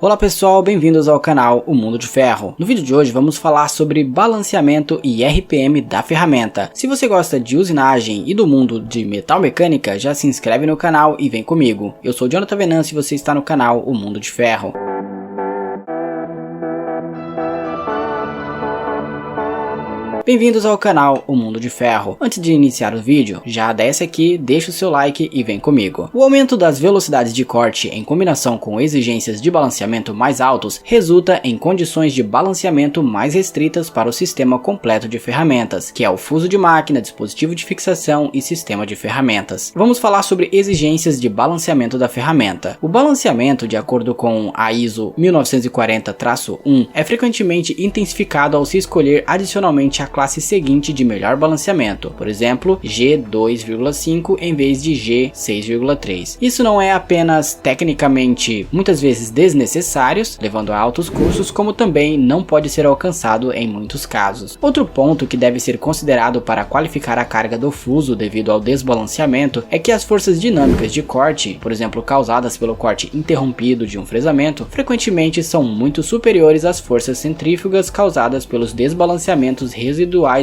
Olá pessoal, bem-vindos ao canal O Mundo de Ferro. No vídeo de hoje vamos falar sobre balanceamento e RPM da ferramenta. Se você gosta de usinagem e do mundo de metal mecânica, já se inscreve no canal e vem comigo. Eu sou Jonathan Venâncio e você está no canal O Mundo de Ferro. Bem-vindos ao canal O Mundo de Ferro. Antes de iniciar o vídeo, já desce aqui, deixa o seu like e vem comigo. O aumento das velocidades de corte em combinação com exigências de balanceamento mais altos resulta em condições de balanceamento mais restritas para o sistema completo de ferramentas, que é o fuso de máquina, dispositivo de fixação e sistema de ferramentas. Vamos falar sobre exigências de balanceamento da ferramenta. O balanceamento, de acordo com a ISO 1940-1, é frequentemente intensificado ao se escolher adicionalmente a classe seguinte de melhor balanceamento, por exemplo, G2,5 em vez de G6,3. Isso não é apenas tecnicamente muitas vezes desnecessários, levando a altos custos, como também não pode ser alcançado em muitos casos. Outro ponto que deve ser considerado para qualificar a carga do fuso devido ao desbalanceamento é que as forças dinâmicas de corte, por exemplo, causadas pelo corte interrompido de um fresamento, frequentemente são muito superiores às forças centrífugas causadas pelos desbalanceamentos residuais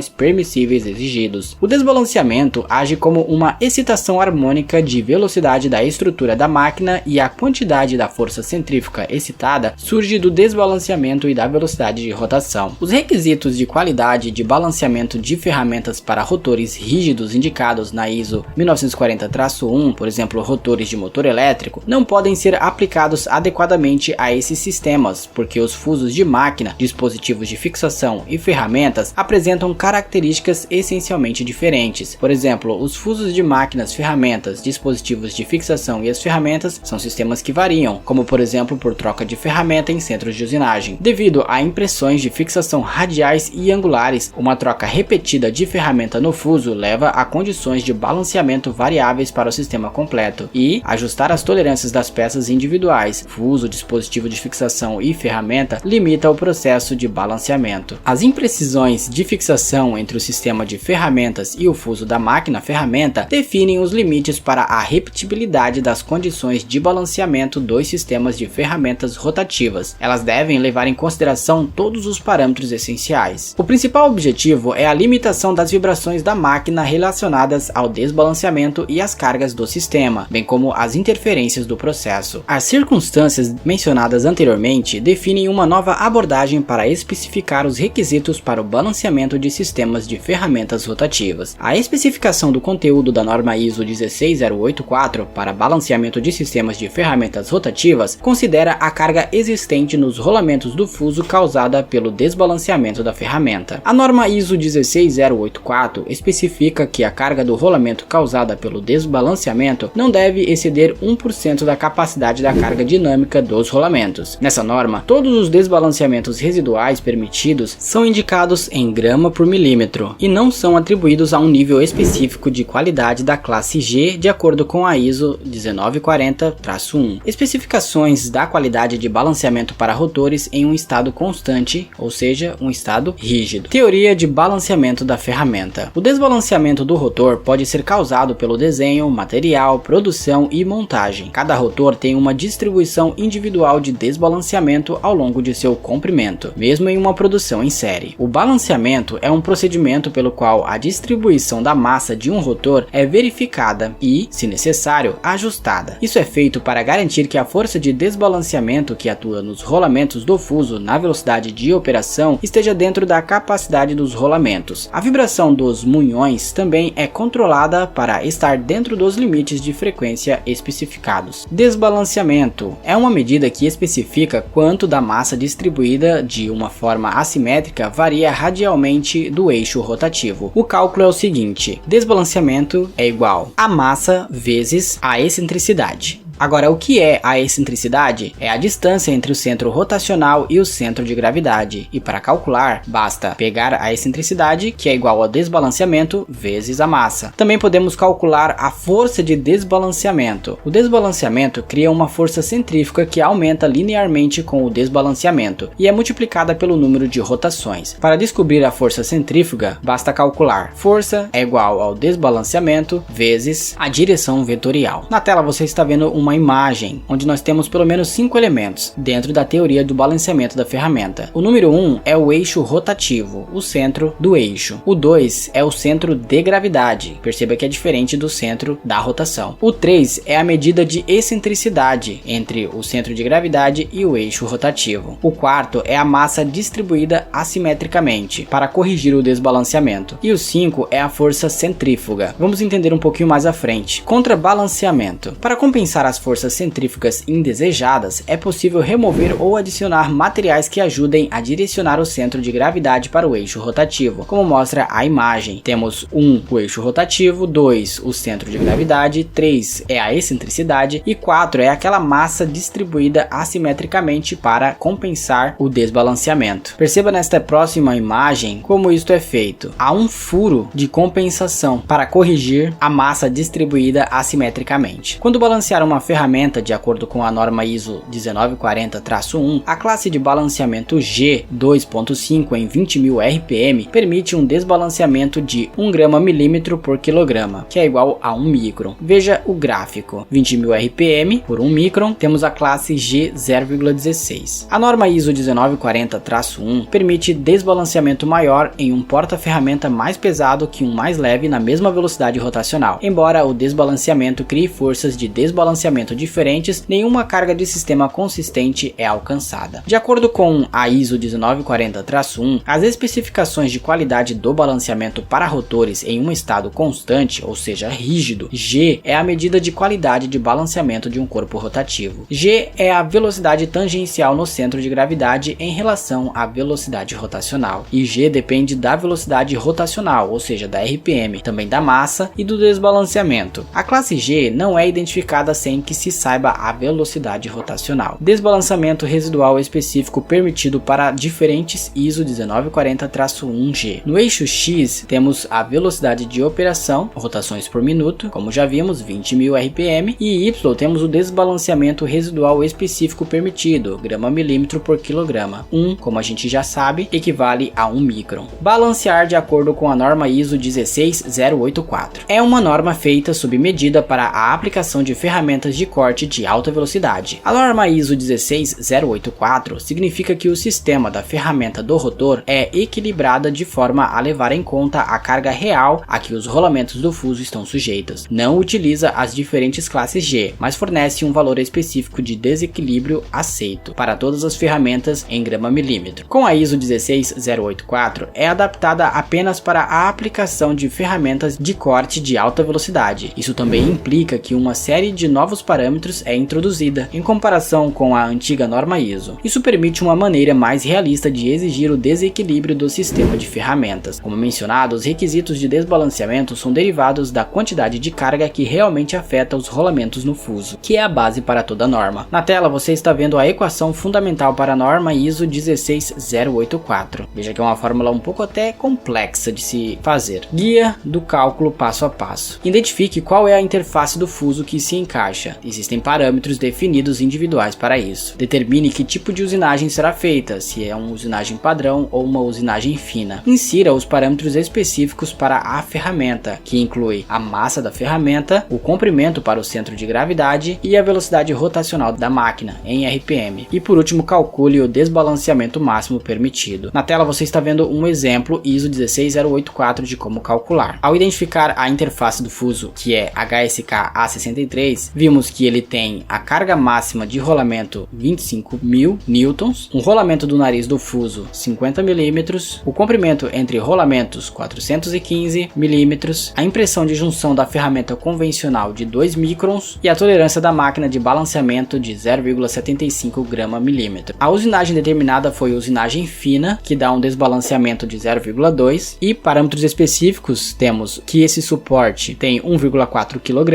permissíveis exigidos. O desbalanceamento age como uma excitação harmônica de velocidade da estrutura da máquina e a quantidade da força centrífuga excitada surge do desbalanceamento e da velocidade de rotação. Os requisitos de qualidade de balanceamento de ferramentas para rotores rígidos indicados na ISO 1940-1, por exemplo, rotores de motor elétrico, não podem ser aplicados adequadamente a esses sistemas, porque os fusos de máquina, dispositivos de fixação e ferramentas apresentam características essencialmente diferentes. Por exemplo, os fusos de máquinas, ferramentas, dispositivos de fixação e as ferramentas são sistemas que variam, como por exemplo por troca de ferramenta em centros de usinagem. Devido a impressões de fixação radiais e angulares, uma troca repetida de ferramenta no fuso leva a condições de balanceamento variáveis para o sistema completo, e ajustar as tolerâncias das peças individuais, fuso, dispositivo de fixação e ferramenta, limita o processo de balanceamento. As imprecisões de fixação entre o sistema de ferramentas e o fuso da máquina-ferramenta definem os limites para a repetibilidade das condições de balanceamento dos sistemas de ferramentas rotativas. Elas devem levar em consideração todos os parâmetros essenciais. O principal objetivo é a limitação das vibrações da máquina relacionadas ao desbalanceamento e às cargas do sistema, bem como as interferências do processo. As circunstâncias mencionadas anteriormente definem uma nova abordagem para especificar os requisitos para o balanceamento de sistemas de ferramentas rotativas. A especificação do conteúdo da norma ISO 16084 para balanceamento de sistemas de ferramentas rotativas considera a carga existente nos rolamentos do fuso causada pelo desbalanceamento da ferramenta. A norma ISO 16084 especifica que a carga do rolamento causada pelo desbalanceamento não deve exceder 1% da capacidade da carga dinâmica dos rolamentos. Nessa norma, todos os desbalanceamentos residuais permitidos são indicados em grama por milímetro e não são atribuídos a um nível específico de qualidade da classe G de acordo com a ISO 1940-1. Especificações da qualidade de balanceamento para rotores em um estado constante, ou seja, um estado rígido. Teoria de balanceamento da ferramenta. O desbalanceamento do rotor pode ser causado pelo desenho, material, produção e montagem. Cada rotor tem uma distribuição individual de desbalanceamento ao longo de seu comprimento, mesmo em uma produção em série. O balanceamento é um procedimento pelo qual a distribuição da massa de um rotor é verificada e, se necessário, ajustada. Isso é feito para garantir que a força de desbalanceamento que atua nos rolamentos do fuso na velocidade de operação esteja dentro da capacidade dos rolamentos. A vibração dos munhões também é controlada para estar dentro dos limites de frequência especificados. Desbalanceamento é uma medida que especifica quanto da massa distribuída de uma forma assimétrica varia radialmente do eixo rotativo. O cálculo é o seguinte: desbalanceamento é igual a massa vezes a excentricidade. Agora, o que é a excentricidade? É a distância entre o centro rotacional e o centro de gravidade, e para calcular, basta pegar a excentricidade, que é igual ao desbalanceamento, vezes a massa. Também podemos calcular a força de desbalanceamento. O desbalanceamento cria uma força centrífuga que aumenta linearmente com o desbalanceamento, e é multiplicada pelo número de rotações. Para descobrir a força centrífuga, basta calcular força é igual ao desbalanceamento vezes a direção vetorial. Na tela você está vendo uma uma imagem, onde nós temos pelo menos 5 elementos, dentro da teoria do balanceamento da ferramenta. O número 1 é o eixo rotativo, o centro do eixo. O 2 é o centro de gravidade, perceba que é diferente do centro da rotação. O 3 é a medida de excentricidade entre o centro de gravidade e o eixo rotativo. O 4 é a massa distribuída assimetricamente, para corrigir o desbalanceamento. E o 5 é a força centrífuga. Vamos entender um pouquinho mais à frente. Contrabalanceamento. Para compensar as forças centrífugas indesejadas, é possível remover ou adicionar materiais que ajudem a direcionar o centro de gravidade para o eixo rotativo, como mostra a imagem. Temos 1, o eixo rotativo, 2, o centro de gravidade, 3 é a excentricidade e 4 é aquela massa distribuída assimetricamente para compensar o desbalanceamento. Perceba nesta próxima imagem como isto é feito. Há um furo de compensação para corrigir a massa distribuída assimetricamente. Quando balancear uma ferramenta de acordo com a norma ISO 1940-1, a classe de balanceamento G 2.5 em 20.000 RPM permite um desbalanceamento de 1 grama/milímetro por quilograma, que é igual a 1 micron. Veja o gráfico. 20.000 RPM por 1 micron, temos a classe G 0,16. A norma ISO 1940-1 permite desbalanceamento maior em um porta-ferramenta mais pesado que um mais leve na mesma velocidade rotacional. Embora o desbalanceamento crie forças de desbalanceamento diferentes, nenhuma carga de sistema consistente é alcançada. De acordo com a ISO 1940-1, as especificações de qualidade do balanceamento para rotores em um estado constante, ou seja, rígido, G é a medida de qualidade de balanceamento de um corpo rotativo. G é a velocidade tangencial no centro de gravidade em relação à velocidade rotacional. E G depende da velocidade rotacional, ou seja, da RPM, também da massa e do desbalanceamento. A classe G não é identificada sem que se saiba a velocidade rotacional. Desbalanceamento residual específico permitido para diferentes ISO 1940-1G. No eixo X temos a velocidade de operação, rotações por minuto, como já vimos, 20.000 RPM, e Y temos o desbalanceamento residual específico permitido, grama/milímetro por quilograma. 1, como a gente já sabe, equivale a 1 micron. Balancear de acordo com a norma ISO 16084. É uma norma feita sob medida para a aplicação de ferramentas de corte de alta velocidade. A norma ISO 16084 significa que o sistema da ferramenta do rotor é equilibrada de forma a levar em conta a carga real a que os rolamentos do fuso estão sujeitos. Não utiliza as diferentes classes G, mas fornece um valor específico de desequilíbrio aceito para todas as ferramentas em grama/milímetro. Com a ISO 16084 é adaptada apenas para a aplicação de ferramentas de corte de alta velocidade. Isso também implica que uma série de novos parâmetros é introduzida em comparação com a antiga norma ISO. Isso permite uma maneira mais realista de exigir o desequilíbrio do sistema de ferramentas. Como mencionado, os requisitos de desbalanceamento são derivados da quantidade de carga que realmente afeta os rolamentos no fuso, que é a base para toda norma. Na tela você está vendo a equação fundamental para a norma ISO 16084. Veja que é uma fórmula um pouco até complexa de se fazer. Guia do cálculo passo a passo. Identifique qual é a interface do fuso que se encaixa. Existem parâmetros definidos individuais para isso. Determine que tipo de usinagem será feita, se é uma usinagem padrão ou uma usinagem fina. Insira os parâmetros específicos para a ferramenta, que inclui a massa da ferramenta, o comprimento para o centro de gravidade e a velocidade rotacional da máquina em RPM. E por último, calcule o desbalanceamento máximo permitido. Na tela você está vendo um exemplo ISO 16084 de como calcular. Ao identificar a interface do fuso, que é HSK A63, vimos que ele tem a carga máxima de rolamento 25.000 newtons, um rolamento do nariz do fuso 50 milímetros, o comprimento entre rolamentos 415 milímetros, a impressão de junção da ferramenta convencional de 2 microns e a tolerância da máquina de balanceamento de 0,75 grama/milímetro. A usinagem determinada foi usinagem fina, que dá um desbalanceamento de 0,2, e parâmetros específicos temos que esse suporte tem 1,4 kg,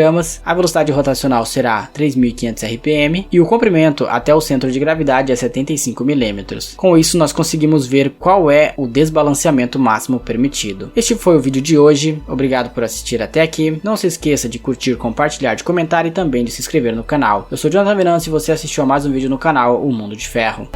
a velocidade rotacional será 3.500 RPM e o comprimento até o centro de gravidade é 75 milímetros. Com isso nós conseguimos ver qual é o desbalanceamento máximo permitido. Este foi o vídeo de hoje, obrigado por assistir até aqui, não se esqueça de curtir, compartilhar, de comentar e também de se inscrever no canal. Eu sou Jonathan Venâncio e você assistiu a mais um vídeo no canal O Mundo de Ferro.